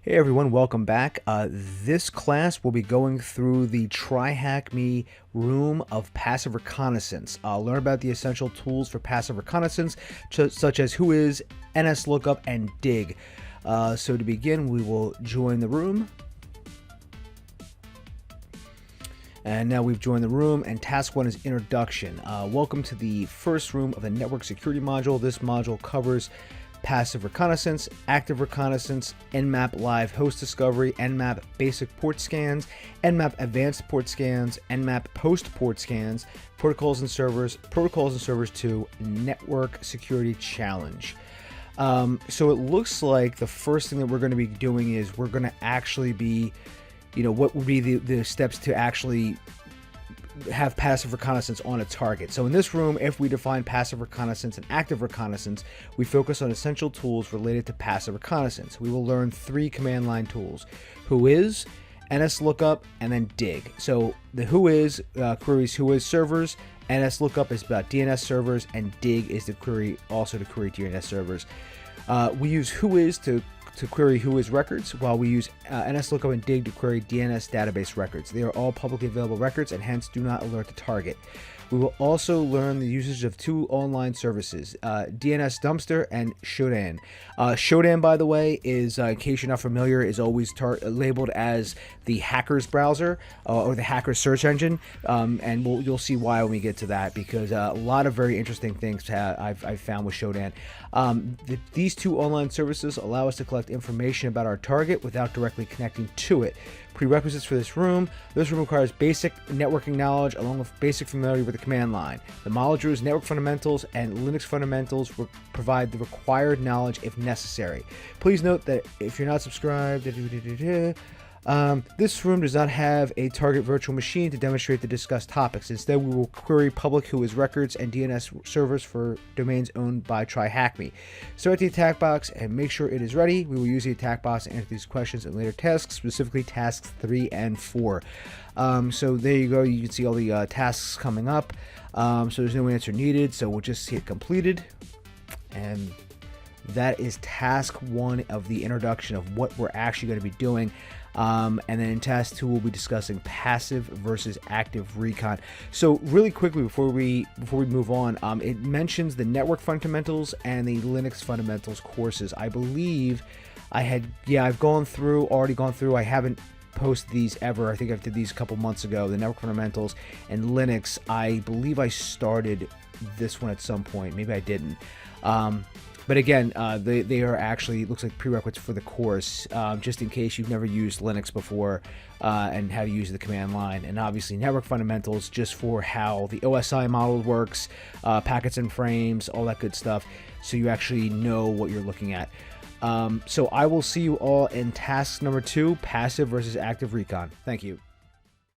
Hey everyone, welcome back. This class will be going through the TryHackMe room of passive reconnaissance. Learn about the essential tools for passive reconnaissance, such as WhoIS, NSLOOKUP, and dig. So to begin, we will join the room. And now we've joined the room, and task 1 is introduction. Welcome to the first room of the network security module. This module covers passive reconnaissance, active reconnaissance, Nmap live host discovery, Nmap basic port scans, Nmap advanced port scans, Nmap post port scans, protocols and servers 2, network security challenge. So it looks like the first thing that we're going to be doing is we're going to actually be, what would be the steps to actually have passive reconnaissance on a target. So in this room, if we define passive reconnaissance and active reconnaissance, we focus on essential tools related to passive reconnaissance. We will learn 3 command line tools: WhoIS, NSLOOKUP, and then dig. So the WhoIS queries WhoIS servers, NSLOOKUP is about DNS servers, and dig is the query also to query DNS servers. We use WhoIS to query WhoIS records, while we use NSLOOKUP and dig to query DNS database records. They are all publicly available records and hence do not alert the target. We will also learn the usage of 2 online services, DNS Dumpster and Shodan. Shodan, by the way, is, in case you're not familiar, is always labeled as the hacker's browser or the hacker's search engine, and you'll see why when we get to that, because a lot of very interesting things I've found with Shodan. These 2 online services allow us to collect information about our target without directly connecting to it. Prerequisites for this room: this room requires basic networking knowledge along with basic familiarity with the command line. The modules, network fundamentals, and Linux fundamentals will provide the required knowledge if necessary. Please note that if you're not subscribed, this room does not have a target virtual machine to demonstrate the discussed topics. Instead, we will query public WhoIS records and DNS servers for domains owned by TryHackMe. Start the attack box and make sure it is ready. We will use the attack box to answer these questions in later tasks, specifically tasks 3 and 4. So there you go. You can see all the tasks coming up. So there's no answer needed, so we'll just see it completed. And that is task 1 of the introduction of what we're actually going to be doing. And then in task 2, we'll be discussing passive versus active recon. So really quickly before we move on, it mentions the network fundamentals and the Linux fundamentals courses. I believe I've already gone through. I haven't posted these ever. I think I did these a couple months ago. The network fundamentals and Linux. I believe I started this one at some point. Maybe I didn't. But again, they are actually, looks like prerequisites for the course, just in case you've never used Linux before and how to use the command line. And obviously network fundamentals just for how the OSI model works, packets and frames, all that good stuff, so you actually know what you're looking at. So I will see you all in task number 2, passive versus active recon. Thank you.